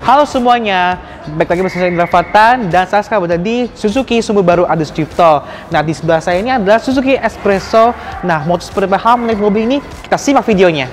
Halo semuanya, balik lagi bersama saya Indra Fatan dan saya sekarang berada di Suzuki Sumber Baru Adi Sucipto. Nah, di sebelah saya ini adalah Suzuki Espresso. Nah, mau seperti apa menaik mobil ini? Kita simak videonya.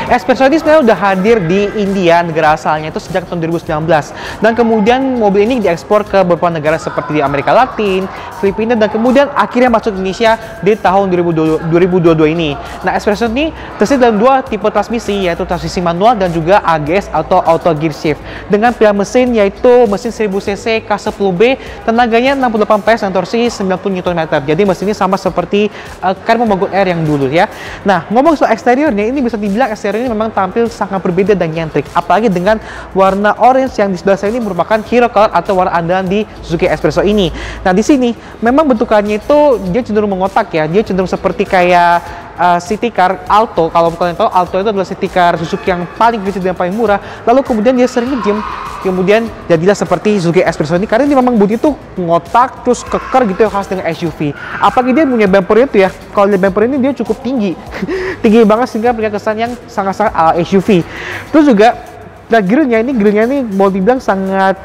Espresso ini sebenarnya udah hadir di India, negara asalnya itu sejak tahun 2019. Dan kemudian mobil ini diekspor ke beberapa negara seperti di Amerika Latin, Filipina, dan kemudian akhirnya masuk Indonesia di tahun 2022 ini. Nah, Espresso ini tersedia dalam dua tipe transmisi, yaitu transmisi manual dan juga AGS atau Auto Gear Shift. Dengan pilihan mesin yaitu mesin 1000cc K10B, tenaganya 68 PS dan torsi 90 Nm. Jadi mesin ini sama seperti Karma Mogo R yang dulu ya. Nah, ngomong soal eksteriornya, ini bisa dibilang eksterior ini memang tampil sangat berbeda dan nyentrik, apalagi dengan warna orange yang di sebelah saya ini merupakan hero color atau warna andalan di Suzuki Espresso ini. Nah, di sini memang bentukannya itu dia cenderung mengotak ya, dia cenderung seperti kayak city car Alto. Kalau kalian tahu, Alto itu adalah city car Suzuki yang paling kecil dan paling murah. Lalu kemudian dia sering nge-gym, kemudian jadilah seperti Suzuki Espresso ini karena dia memang bodi itu ngotak terus keker gitu ya, khas dengan SUV. Apalagi dia punya bumper itu ya, kalau lihat bumper ini dia cukup tinggi tinggi banget sehingga punya kesan yang sangat-sangat ala SUV. Terus juga nah, grillnya ini mau dibilang sangat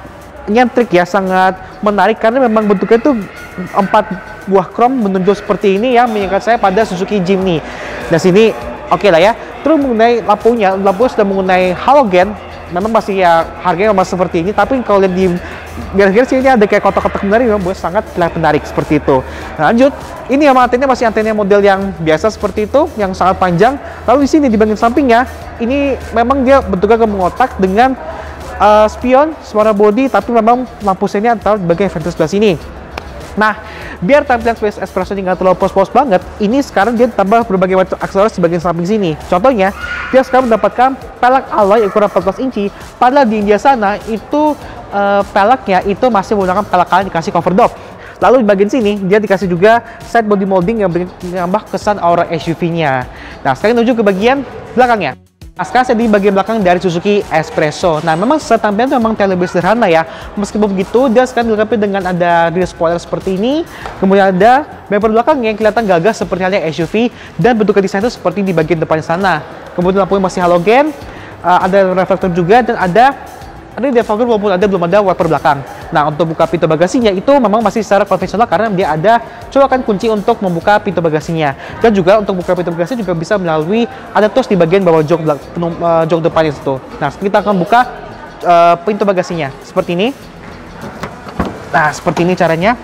nyentrik ya, sangat menarik karena memang bentuknya itu 4 buah chrome menonjol seperti ini yang mengingat saya pada Suzuki Jimny. Nah, sini oke lah ya. Terus mengenai lampunya sudah mengenai halogen, memang masih ya harganya masih seperti ini, tapi kalau lihat di garis-garis ini ada kayak kotak-kotak menarik, memang sangat menarik seperti itu. Nah, lanjut, ini yang antenanya masih antena model yang biasa seperti itu, yang sangat panjang. Lalu di sini di bagian sampingnya, ini memang dia bentuknya mengotak dengan spion, suara bodi, tapi memang lampu senya atau bagian ventil sebelah sini. Nah, biar tampilan Space Espresso ini nggak terlalu pos-pos banget, ini sekarang dia tambah berbagai macam aksesoris di bagian samping sini. Contohnya, dia sekarang mendapatkan pelek alloy ukuran 14 inci, padahal di India sana itu peleknya itu masih menggunakan pelek kain dikasih cover top. Lalu di bagian sini, dia dikasih juga side body molding yang menambah kesan aura SUV-nya. Nah, sekarang menuju ke bagian belakangnya. Nah, sekarang saya di bagian belakang dari Suzuki Espresso. Nah, memang tampilan itu memang lebih sederhana ya. Meskipun begitu, dia sekarang dilengkapi dengan ada rear spoiler seperti ini. Kemudian ada bumper belakang yang kelihatan gagah seperti halnya SUV. Dan bentuk desain itu seperti di bagian depan sana. Kemudian lampunya masih halogen. Ada reflektor juga dan ada defogger walaupun belum ada wiper belakang. Nah, untuk buka pintu bagasinya itu memang masih secara konvensional karena dia ada colokan kunci untuk membuka pintu bagasinya. Dan juga untuk buka pintu bagasi juga bisa melalui ada tos di bagian bawah jok depannya itu. Nah, kita akan buka pintu bagasinya seperti ini. Nah, seperti ini caranya.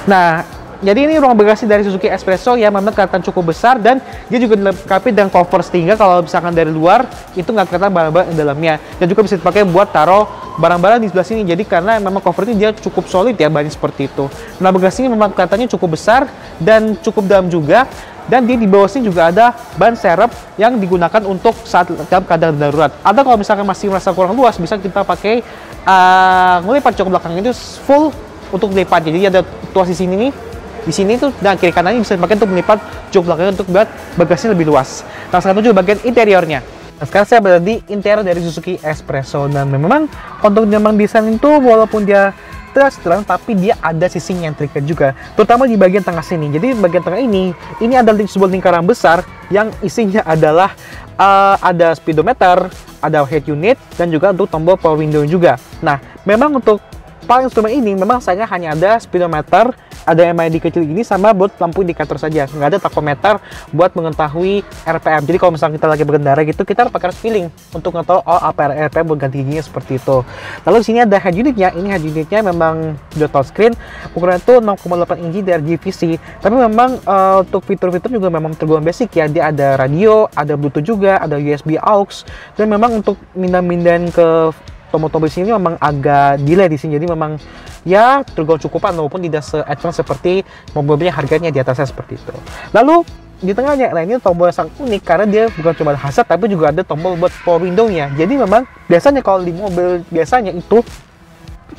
Nah, jadi ini ruang bagasi dari Suzuki Espresso yang memang kelihatan cukup besar dan dia juga dilengkapi dengan cover sehingga kalau misalkan dari luar itu nggak kelihatan barang-barang di dalamnya, dan juga bisa dipakai buat taruh barang-barang di sebelah sini. Jadi karena memang cover ini dia cukup solid ya, bahannya seperti itu. Nah, bagasi ini memang kelihatannya cukup besar dan cukup dalam juga, dan dia di bawah sini juga ada ban serep yang digunakan untuk saat dalam keadaan darurat. Atau kalau misalkan masih merasa kurang luas, bisa kita pakai ngelipat jok belakang itu full untuk lipat. Jadi ada tuas di sini nih. Di sini tuh dan kiri kanannya bisa dipakai untuk melipat jok belakangnya untuk buat bagasinya lebih luas. Nah, sekarang menuju bagian interiornya. Nah, sekarang saya berada di interior dari Suzuki Espresso dan memang untuk memang desain itu walaupun dia sederhana tapi dia ada sisi nyentriknya juga, terutama di bagian tengah sini. Jadi bagian tengah ini adalah sebuah lingkaran besar yang isinya adalah ada speedometer, ada head unit dan juga untuk tombol power window juga. Nah, memang untuk paling instrumen ini memang saya hanya ada speedometer, ada MID kecil gini sama buat lampu indikator saja, nggak ada tachometer buat mengetahui RPM. Jadi kalau misalnya kita lagi berkendara gitu, kita pakai feeling untuk ngetahui oh apa RPM buat ganti giginya seperti itu. Lalu di sini ada head unitnya. Ini head unitnya memang sudah touchscreen, ukuran itu 6,8 inci dari GVC. Tapi memang untuk fitur-fitur juga memang tergolong basic ya. Dia ada radio, ada Bluetooth juga, ada USB aux, dan memang untuk mindahin ke tombol-tombol sini memang agak delay di sini, jadi memang ya tergolong cukupan walaupun tidak se-advance seperti mobil-mobilnya harganya di atasnya seperti itu. Lalu di tengahnya, nah ini tombol yang sangat unik karena dia bukan cuma hazard tapi juga ada tombol buat power window-nya. Jadi memang biasanya kalau di mobil biasanya itu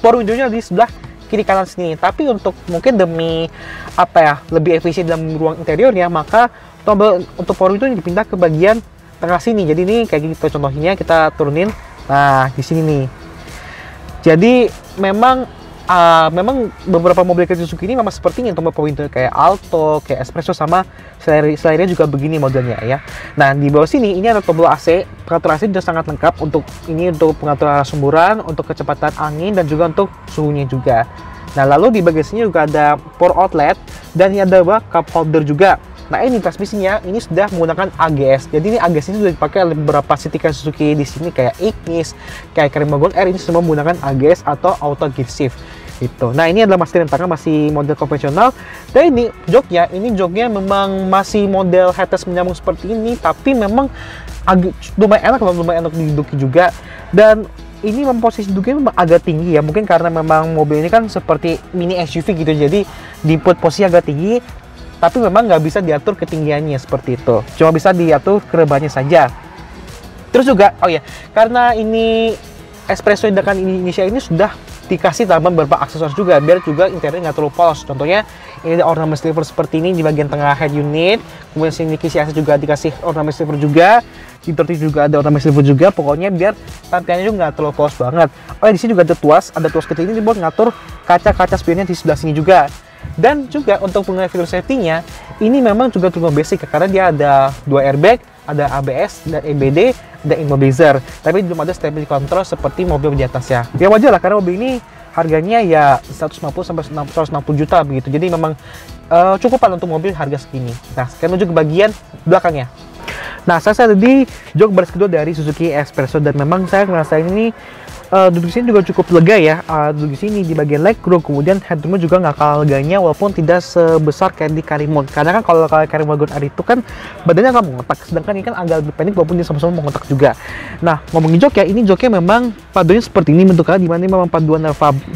power window-nya di sebelah kiri kanan sini, tapi untuk mungkin demi apa ya lebih efisien dalam ruang interiornya, maka tombol untuk power window dipindah ke bagian tengah sini. Jadi ini kayak gitu contohnya, kita turunin. Nah, di sini nih. Jadi memang beberapa mobil kayak Suzuki ini memang seperti ini untuk power kayak Alto, kayak Espresso, sama selainnya juga begini modelnya ya. Nah, di bawah sini ini ada tombol AC. Pengatur AC sudah sangat lengkap untuk ini, untuk pengaturan semburan, untuk kecepatan angin, dan juga untuk suhunya juga. Nah, lalu di bagian sini juga ada power outlet, dan ini ada cup holder juga. Nah, ini transmisinya ini sudah menggunakan AGS. Jadi ini AGS ini sudah dipakai oleh beberapa city car Suzuki di sini kayak Ignis, kayak Karin Wagon R, ini semua menggunakan AGS atau auto gear shift. Gitu. Nah, ini adalah masih rem masih model konvensional. Dan ini joknya memang masih model headrest menyambung seperti ini, tapi memang lumayan enak diduduki juga. Dan ini memang posisi duduknya memang agak tinggi ya, mungkin karena memang mobil ini kan seperti mini SUV gitu, jadi dibuat posisi agak tinggi, tapi memang nggak bisa diatur ketinggiannya seperti itu, cuma bisa diatur kerebahannya saja. Terus juga, oh ya, karena ini Espresso dengan Indonesia ini sudah dikasih tambahan beberapa aksesoris juga, biar juga interiornya nggak terlalu polos. Contohnya ini ada ornament silver seperti ini di bagian tengah head unit, kemudian sini kisi AC juga dikasih ornament silver juga, di torti juga ada ornament silver juga. Pokoknya biar tampilannya juga nggak terlalu polos banget. Oh ya, di sini juga ada tuas kecil ini dibuat ngatur kaca-kaca spionnya di sebelah sini juga. Dan juga untuk pengguna fitur safety-nya, ini memang juga cukup basic karena dia ada 2 airbag, ada ABS dan EBD, ada immobilizer. Tapi belum ada stability control seperti mobil di atasnya. Ya wajar lah karena mobil ini harganya ya 150 sampai 160 juta begitu. Jadi memang cukupan untuk mobil harga segini. Nah, sekarang menuju ke bagian belakangnya. Nah, saya ada di jok baris kedua dari Suzuki Espresso, dan memang saya merasa ini duduk di sini juga cukup lega ya. Duduk di sini di bagian legroom, kemudian headroomnya juga nggak kalah leganya, walaupun tidak sebesar kayak di Karimon. Karena kan kalau Karim Wagon R itu kan badannya nggak mengotak, sedangkan ini kan agak lebih pendek walaupun dia sama-sama mengotak juga. Nah, ngomongin jok ya, ini joknya memang paduannya seperti ini bentuknya, dimana memang paduan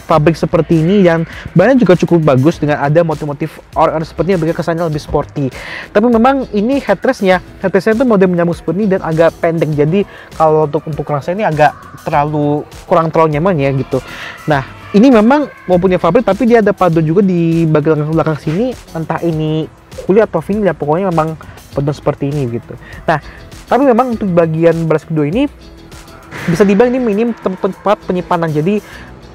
fabrik seperti ini, dan bahannya juga cukup bagus dengan ada motif-motif or seperti yang bikin kesannya lebih sporty. Tapi memang ini headrestnya itu model menyambung seperti ini dan agak pendek, jadi kalau untuk rasa ini agak kurang terlalu nyaman ya gitu. Nah, ini memang mau punya fabrik, tapi dia ada paduan juga di bagian belakang sini, entah ini kulit atau vinil ya, pokoknya memang paduan seperti ini gitu. Nah, tapi memang untuk bagian baris kedua ini bisa dibilang ini minim tempat penyimpanan. Jadi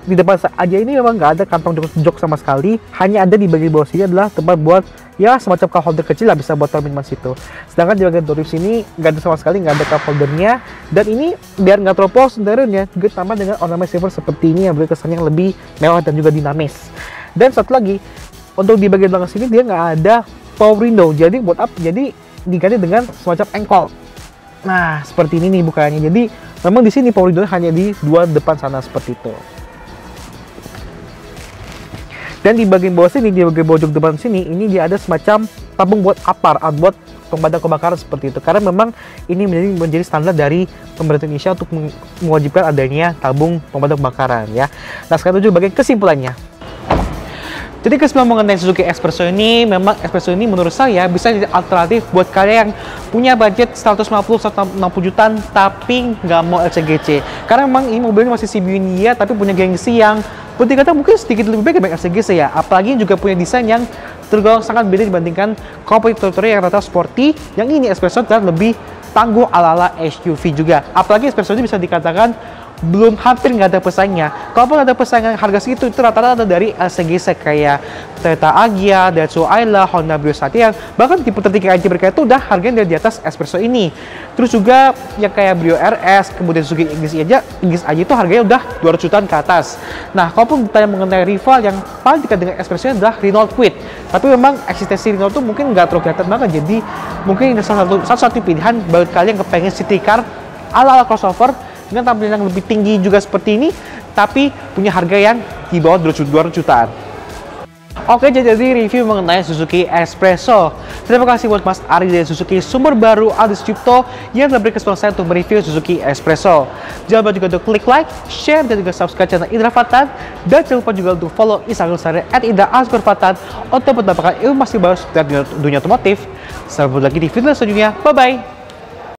di depan aja ini memang nggak ada kantong jok sama sekali, hanya ada di bagian bawah sini adalah tempat buat ya semacam cup holder kecil lah, bisa buat taruh minuman situ. Sedangkan di bagian door sini nggak ada sama sekali, nggak ada cup holdernya. Dan ini biar nggak terlalu polos interiornya, juga tambah dengan ornament silver seperti ini yang beri kesan yang lebih mewah dan juga dinamis. Dan satu lagi, untuk di bagian belakang sini dia nggak ada power window, jadi buat apa? Jadi diganti dengan semacam engkol. Nah, seperti ini nih bukannya. Jadi memang di sini power window hanya di dua depan sana seperti itu. Dan di bagian bawah sini, di bagian pojok depan sini, ini dia ada semacam tabung buat buat pemadam kebakaran seperti itu. Karena memang ini menjadi standar dari pemerintah Indonesia untuk mewajibkan adanya tabung pemadam kebakaran ya. Nah, sekarang tujuh bagian kesimpulannya. Jadi kesimpulan mengenai Suzuki Espresso ini, memang Espresso ini menurut saya bisa jadi alternatif buat kalian yang punya budget 150-160 jutaan tapi nggak mau LCGC. Karena memang ini mobilnya masih CBU-nya tapi punya gengsi yang berarti kata mungkin sedikit lebih baik dibanding LCGC ya. Apalagi juga punya desain yang tergolong sangat beda dibandingkan kompetitornya yang rata sporty. Yang ini Espresso dan lebih tangguh ala-ala SUV juga. Apalagi Espresso ini bisa dikatakan hampir nggak ada pesaingnya. Kalaupun ada pesaingnya harga segitu, itu rata-rata dari LCGC kayak Toyota Agya, Daihatsu Ayla, Honda Brio Satian. Bahkan tipe tertinggi IC mereka itu udah harganya di atas Espresso ini. Terus juga yang kayak Brio RS, kemudian Suzuki Ignis aja itu harganya udah 200 jutaan ke atas. Nah, kalaupun ditanya mengenai rival yang paling dekat dengan Espresso adalah Renault Kwid. Tapi memang eksistensi Renault itu mungkin nggak terlalu kelihatan banget. Jadi mungkin ini salah satu pilihan bagi kalian yang kepengen city car ala-ala crossover dengan tampilan yang lebih tinggi juga seperti ini, tapi punya harga yang di bawah 200 jutaan. Oke, jadi review mengenai Suzuki Espresso. Terima kasih buat Mas Ari dari Suzuki Sumber Baru Adi Sucipto yang telah beri kesempatan saya untuk mereview Suzuki Espresso. Jangan lupa juga untuk klik like, share, dan juga subscribe channel Indra Fatan. Dan jangan lupa juga untuk follow Instagram saya @indra_fatan untuk mendapatkan informasi baru seputar dunia otomotif. Sampai jumpa lagi di video selanjutnya. Bye-bye!